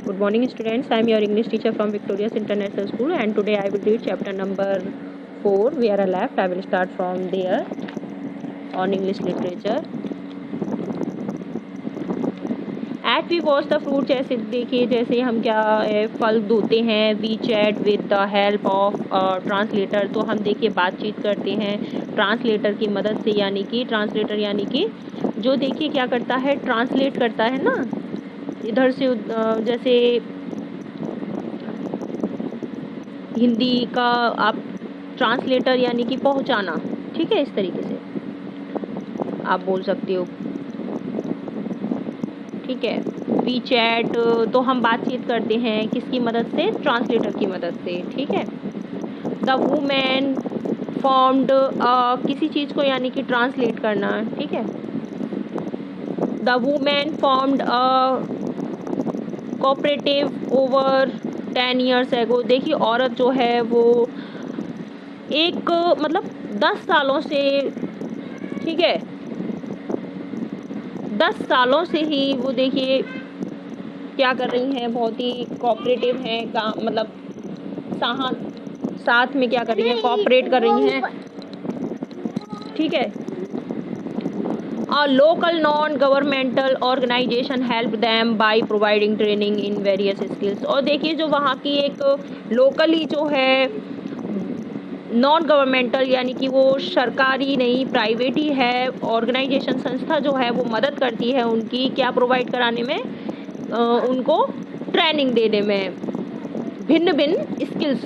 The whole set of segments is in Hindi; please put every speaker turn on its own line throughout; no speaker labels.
Good morning, students. I am your English teacher from Victoria's International School, and today I will read chapter number 4. Where I left, I will start from there on English literature. At we wash the fruit, जैसे देखिए जैसे हम क्या फल धोते हैं, we chat with the help of translator. तो हम देखिए बातचीत करते हैं ट्रांसलेटर की मदद से, यानी कि ट्रांसलेटर यानी कि जो देखिए क्या करता है, ट्रांसलेट करता है ना, इधर से जैसे हिंदी का आप ट्रांसलेटर यानी कि पहुंचाना, ठीक है, इस तरीके से आप बोल सकते हो, ठीक है। वी चैट तो हम बातचीत करते हैं किसकी मदद से, ट्रांसलेटर की मदद से, ठीक है। द वुमेन फॉर्म्ड किसी चीज़ को यानी कि ट्रांसलेट करना, ठीक है। The women formed cooperative over 10 years ago। देखिए औरत जो है वो एक मतलब 10 सालों से, ठीक है, 10 सालों से ही वो देखिए क्या कर रही हैं, बहुत ही कोऑपरेटिव हैं, काम मतलब साथ में क्या कर रही हैं, कोऑपरेट कर रही हैं, ठीक है। Local non governmental organisation help them by providing training in various skills. और देखिए जो वहाँ की एक लोकली जो है नॉन गवर्नमेंटल यानी कि वो सरकारी नहीं, प्राइवेट ही है, ऑर्गेनाइजेशन संस्था जो है वो मदद करती है उनकी क्या प्रोवाइड कराने में, उनको ट्रेनिंग देने में भिन्न भिन्न स्किल्स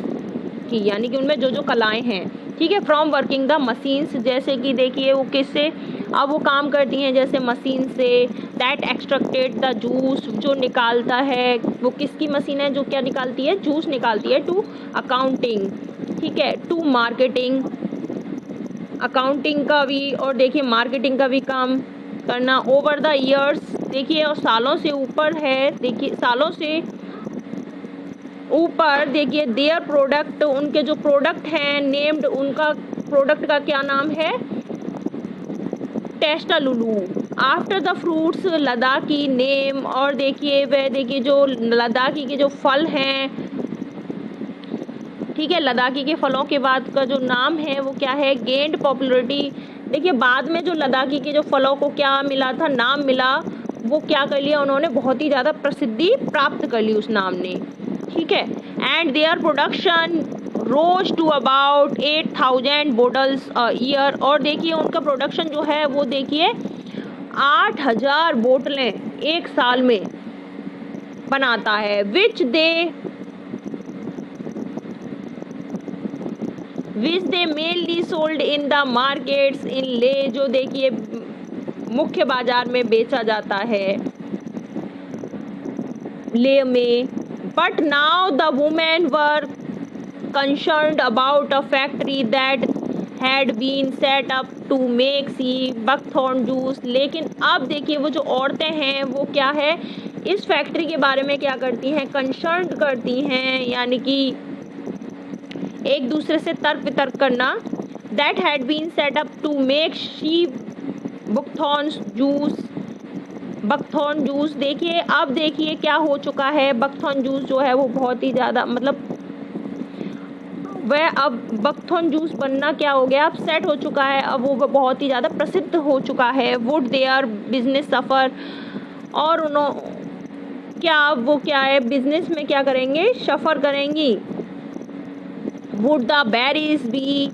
की, यानी कि उनमें जो जो कलाएं हैं, ठीक है। फ्रॉम वर्किंग द मशीन्स, जैसे कि देखिए वो किससे अब वो काम करती हैं, जैसे मशीन से। दैट एक्सट्रैक्टेड द जूस, जो निकालता है, वो किसकी मशीन है जो क्या निकालती है, जूस निकालती है। टू अकाउंटिंग, ठीक है, टू मार्केटिंग, अकाउंटिंग का भी और देखिए मार्केटिंग का भी काम करना। ओवर द ईयर्स, देखिए और सालों से ऊपर है, देखिए सालों से ऊपर देखिए देयर प्रोडक्ट, उनके जो प्रोडक्ट हैं, नेम्ड, उनका प्रोडक्ट का क्या नाम है, टेस्टालुलू। After the fruits Ladakhi name, और देखिए वह देखिए जो लद्दाखी के जो फल हैं, ठीक है, लद्दाखी के फलों के बाद का जो नाम है वो क्या है, गेंड पॉपुलरिटी। देखिए बाद में जो लद्दाखी के जो फलों को क्या मिला था, नाम मिला, वो क्या कर लिया उन्होंने, बहुत ही ज़्यादा प्रसिद्धि प्राप्त कर ली उस नाम ने, ठीक है। And their production rose to about 8,000 bottles a year. और देखिए उनका प्रोडक्शन जो है वो देखिए 8,000 बोतलें एक साल में बनाता है। Which they mainly sold in the markets in Leh, जो देखिए मुख्य बाजार में बेचा जाता है ले में। But now the women were concerned about a factory that had been set up to make sea buckthorn juice। लेकिन अब देखिए वो जो औरतें हैं वो क्या है, इस फैक्ट्री के बारे में क्या करती हैं, कंसर्न करती हैं, यानी कि एक दूसरे से तर्क वितर्क करना। that had been set up to make sea buckthorn juice। देखिए अब देखिए क्या हो चुका है, buckthorn juice जो है वो बहुत ही ज़्यादा मतलब वह अब बकथॉर्न जूस बनना क्या हो गया, अब सेट हो चुका है, अब वो बहुत ही ज़्यादा प्रसिद्ध हो चुका है। वुड देयर बिजनेस सफ़र, और वो क्या है, बिजनेस में क्या करेंगे, सफ़र करेंगी। Would the berries be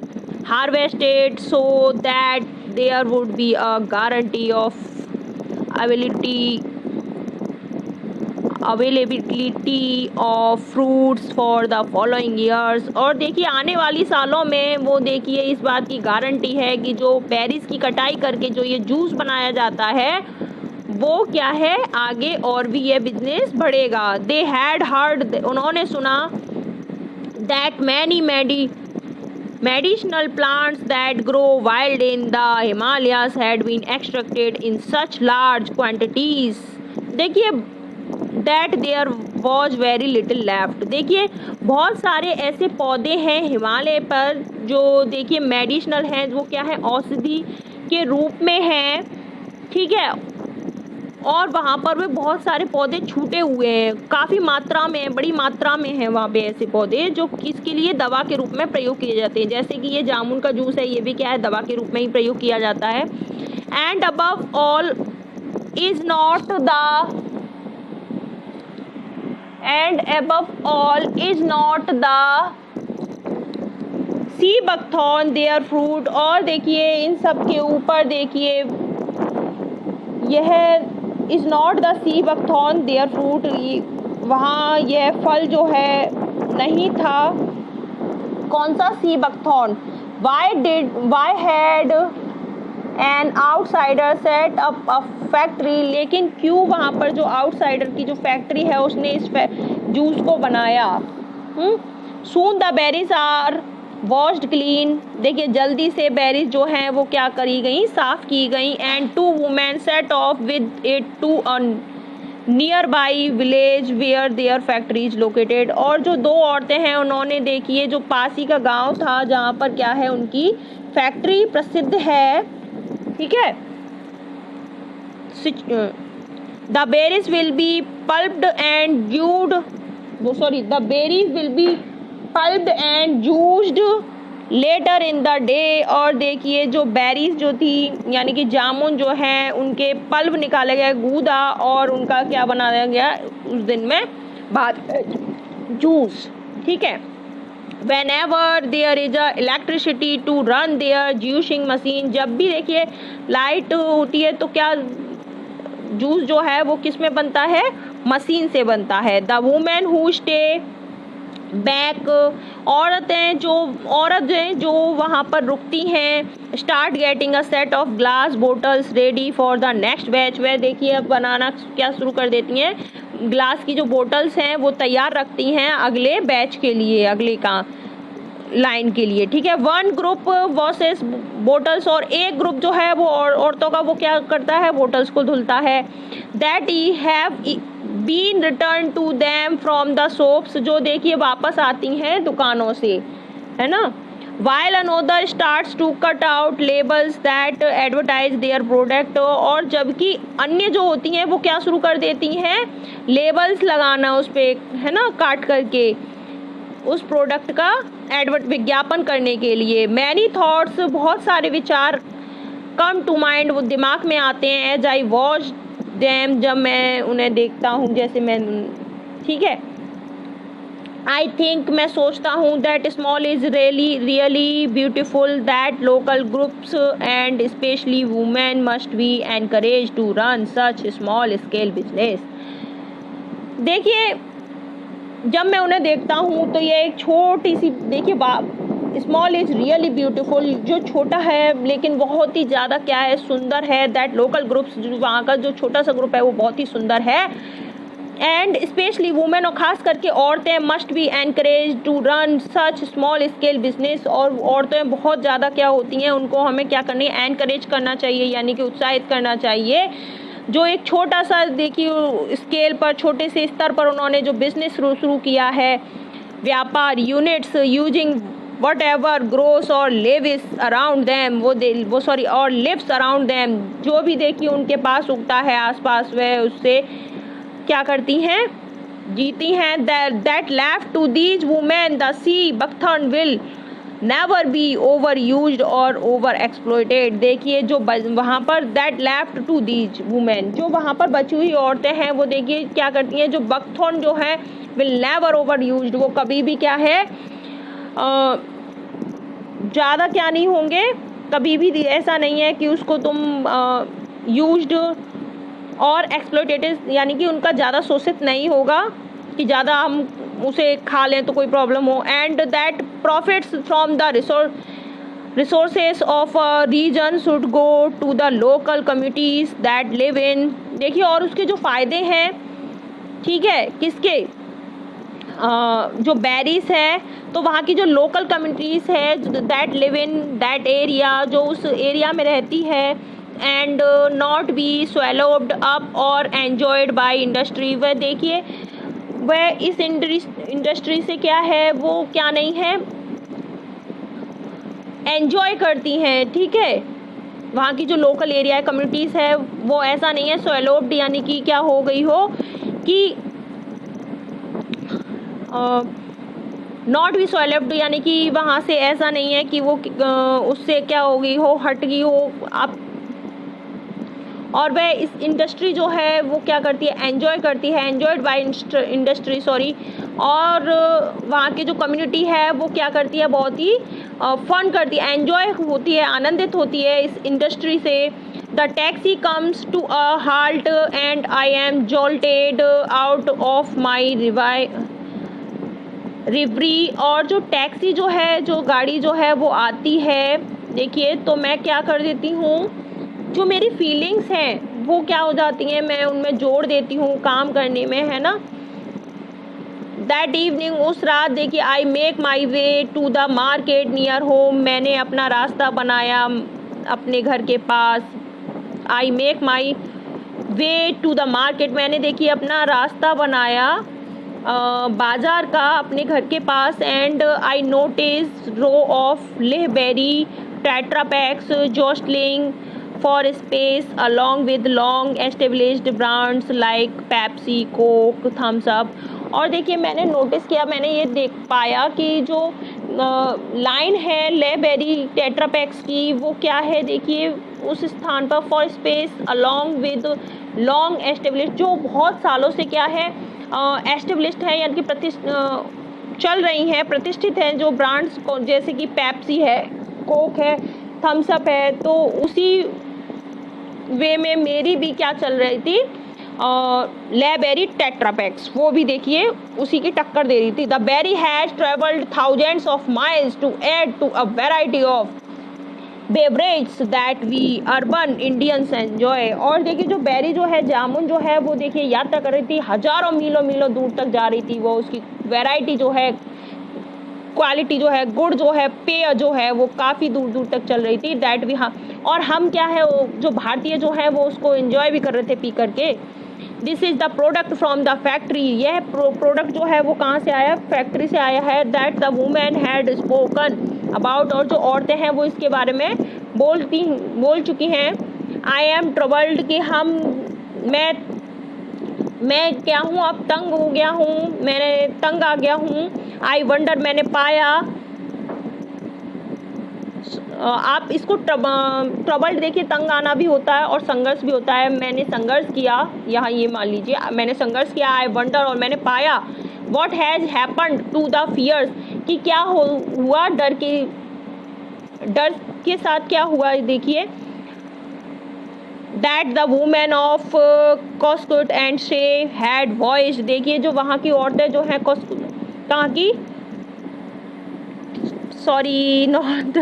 harvested so that there would be a guarantee of availability of fruits for the following years. और देखिए आने वाली सालों में वो देखिए इस बात की गारंटी है कि जो बेरीज की कटाई करके जो ये जूस बनाया जाता है वो क्या है, आगे और भी ये बिजनेस बढ़ेगा। दे हैड हर्ड, उन्होंने सुना, that many medicinal plants that grow wild in the Himalayas had been extracted in such large quantities। देखिए that there was very little left। देखिए बहुत सारे ऐसे पौधे हैं हिमालय पर जो देखिए मेडिसिनल हैं, वो क्या है, औषधि के रूप में हैं, ठीक है, और वहाँ पर वे बहुत सारे पौधे छूटे हुए हैं, काफ़ी मात्रा में, बड़ी मात्रा में हैं वहाँ पे ऐसे पौधे जो किसके लिए दवा के रूप में प्रयोग किए जाते हैं। जैसे कि ये जामुन का जूस है, ये भी क्या है, दवा के रूप में ही प्रयोग किया जाता है। And above all is not the sea buckthorn their fruit. और देखिए इन सब के ऊपर देखिए यह is not the sea buckthorn their fruit, वहाँ यह फल जो है नहीं था। कौन सा? Sea buckthorn. Why had an outsider set up a factory, लेकिन क्यों वहाँ पर जो आउटसाइडर की जो फैक्ट्री है उसने इस जूस को बनाया। Soon the berries are washed clean, देखिए जल्दी से बेरीज जो हैं वो क्या करी गई, साफ की गई। And two women set off with it to a nearby village where their factory is located. और जो दो औरतें हैं उन्होंने देखिए जो पास ही का गांव था जहाँ पर क्या है उनकी फैक्ट्री प्रसिद्ध है, ठीक है। The berries will be pulped and juiced, the berries will be pulped and juiced later in the day. और देखिए जो बेरीज जो थी यानी कि जामुन जो हैं उनके पल्प निकाले गए, गूदा, और उनका क्या बनाया गया उस दिन में बाद जूस, ठीक है। Whenever there is a electricity to run their juicing machine, जब भी देखिए लाइट होती है तो क्या जूस जो है वो किस में बनता है, मशीन से बनता है। The women who stay back, औरतें जो वहाँ पर रुकती हैं, start getting a set of glass bottles ready for the next batch. वह देखिए अब बनाना क्या शुरू कर देती हैं, ग्लास की जो बोटल्स हैं वो तैयार रखती हैं अगले बैच के लिए, अगले का लाइन के लिए, ठीक है। वन ग्रुप वॉशेस बोटल्स, और एक ग्रुप जो है वो औरतों का वो क्या करता है, बोटल्स को धुलता है। That he have been return to them from the shops, जो देखिए वापस आती हैं दुकानों से, है ना। while another starts to cut out labels that advertise their product, और जबकि अन्य जो होती हैं वो क्या शुरू कर देती हैं, लेबल्स लगाना उस पे, है ना, काट करके उस प्रोडक्ट का विज्ञापन करने के लिए। मैनी थॉट्स, बहुत सारे विचार, कम टू माइंड, वो दिमाग में आते हैं। एज आई वॉच देम, जब मैं उन्हें देखता हूँ, जैसे मैं, ठीक है। आई थिंक, मैं सोचता हूँ, that small is really beautiful, that local groups and specially women must be encourage to run such small scale business. देखिए जब मैं उन्हें देखता हूँ तो ये एक छोटी सी, देखिए स्मॉल इज रियली ब्यूटीफुल, जो छोटा है लेकिन बहुत ही ज़्यादा क्या है, सुंदर है। दैट लोकल ग्रुप्स, जो वहाँ का जो छोटा सा ग्रुप है वो बहुत ही सुंदर है। एंड स्पेशली वुमेन, और ख़ास करके औरतें, must be encourage to run such small scale business. और औरतें बहुत ज़्यादा क्या होती हैं, उनको हमें क्या करनी है, एनकरेज करना चाहिए, यानी कि उत्साहित करना चाहिए। जो एक छोटा सा देखिए स्केल पर, छोटे से स्तर पर उन्होंने जो बिजनेस शुरू किया है, व्यापार, units using whatever grows और लिव्स अराउंड देम, और लिव्स अराउंड देम, जो भी देखिए उनके पास उगता है आसपास, वह उससे क्या करती हैं, जीती हैं। That left to these women the sea buckthorn will never be over used और ओवर एक्सप्लॉइटेड। देखिए जो वहाँ पर that left to these women, जो वहाँ पर बची हुई औरतें हैं, वो देखिए क्या करती हैं, जो बकथॉर्न जो है विल नेवर ओवर यूज्ड, वो कभी भी क्या है, ज़्यादा क्या नहीं होंगे, कभी भी ऐसा नहीं है कि उसको तुम यूज्ड और एक्सप्लॉइटेड, यानी कि उनका ज़्यादा शोषित नहीं होगा कि ज़्यादा हम उसे खा लें तो कोई प्रॉब्लम हो। And that profits from the resources of a region should go to the local communities that live in. देखिए और उसके जो फ़ायदे हैं, ठीक है, किसके, जो बेरीज है, तो वहाँ की जो लोकल कम्युनिटीज़ है that live in that area, जो उस एरिया में रहती है, and not be swallowed up और एन्जॉयड बाय इंडस्ट्री। वह देखिए वह इस इंडस्ट्री से क्या है, वो क्या नहीं है, एन्जॉय करती हैं, ठीक है, वहाँ की जो लोकल एरिया है, कम्युनिटीज़ है, वो ऐसा नहीं है स्वैलोप्ड, यानी कि क्या हो गई हो कि नॉट बी स्वैलोप्ड, यानी कि वहाँ से ऐसा नहीं है कि वो उससे क्या हो गई हो, हट गई हो आप। और वह इस इंडस्ट्री जो है वो क्या करती है, एंजॉय करती है, एंजॉयड बाय इंडस्ट्री सॉरी। और वहाँ की जो कम्युनिटी है वो क्या करती है, बहुत ही फन करती है, एंजॉय होती है, आनंदित होती है इस इंडस्ट्री से। The taxi comes to a halt and I am jolted out of my reverie. और जो टैक्सी जो है, जो गाड़ी जो है वो आती है, देखिए, तो मैं क्या कर देती हूँ, जो मेरी फीलिंग्स हैं वो क्या हो जाती हैं, मैं उनमें जोड़ देती हूँ काम करने में, है ना। दैट इवनिंग, उस रात, देखिए, I make my way to the market near home, मैंने अपना रास्ता बनाया अपने घर के पास। I make my way to the market, मैंने देखिए अपना रास्ता बनाया बाजार का अपने घर के पास। And I notice row of Leh berry tetrapacks jostling for space along with long established brands like Pepsi, Coke, Thumbs Up। और देखिए मैंने नोटिस किया, मैंने ये देख पाया कि जो लाइन है लेबेरी टेट्रापैक्स की, वो क्या है, देखिए उस स्थान पर for space along with long established, जो बहुत सालों से क्या है एस्टेब्लिश्ड है, यानी कि चल रही हैं, प्रतिष्ठित हैं जो ब्रांड्स, जैसे कि पेप्सी है, कोक है, थम्स अप है। तो उसी वे में मेरी भी क्या चल रही थी, लेबेरी टेट्रापैक्स, वो भी देखिए उसी की टक्कर दे रही थी। The berry has travelled thousands of miles to add to a variety of beverage that we urban Indians enjoy. और देखिए जो बेरी जो है, जामुन जो है, वो देखिए यात्रा कर रही थी, हजारों मीलों मीलों दूर तक जा रही थी वो, उसकी वैरायटी जो है, क्वालिटी जो है, गुड़ जो है, पेय जो है, वो काफ़ी दूर दूर तक चल रही थी। दैट भी, हाँ, और हम क्या है, वो जो भारतीय जो है वो उसको एंजॉय भी कर रहे थे पी करके। This is the product from the factory, यह प्रोडक्ट जो है वो कहाँ से आया, फैक्ट्री से आया है। That the women had spoken about, और जो औरतें हैं वो इसके बारे में बोल चुकी हैं। आई एम ट्रबल्ड, कि मैं क्या हूँ, अब तंग हो गया हूँ, मैंने तंग आ गया हूँ। आई वंडर, मैंने पाया। आप इसको ट्रबल्ड देखिए, तंग आना भी होता है और संघर्ष भी होता है। मैंने संघर्ष किया, यहाँ ये मान लीजिए मैंने संघर्ष किया। आई वंडर, और मैंने पाया। What has happened to the fears, कि क्या हुआ डर के साथ क्या हुआ, देखिए। दैट द वुमेन ऑफ कॉस्कुट एंड शे हैड वॉइस, देखिए जो वहाँ की औरतें जो हैं, कहाँ की, sorry not,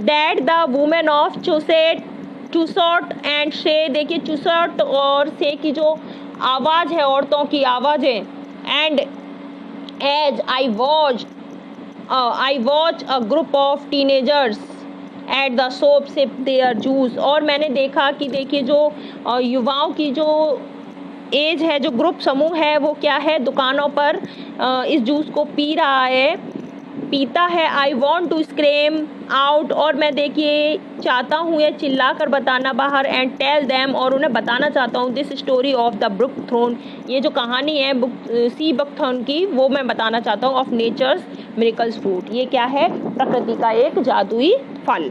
that the women of Chuchot and Shey, देखिए चुसोट और शे की जो आवाज़ है, औरतों की आवाज़ें। And as I watch a group of teenagers at the shop sip their juice, और मैंने देखा कि देखिए जो युवाओं की जो एज है, जो ग्रुप समूह है, वो क्या है, दुकानों पर इस जूस को पीता है। I want to scream out, और मैं देखिए चाहता हूँ ये चिल्ला कर बताना बाहर। एंड टेल देम, और उन्हें बताना चाहता हूँ, दिस स्टोरी ऑफ द बुकथ्रोन, ये जो कहानी है सी बुकथ्रोन की, वो मैं बताना चाहता हूँ। ऑफ नेचर्स मिरेकल्स फ्रूट, ये क्या है, प्रकृति का एक जादुई फल।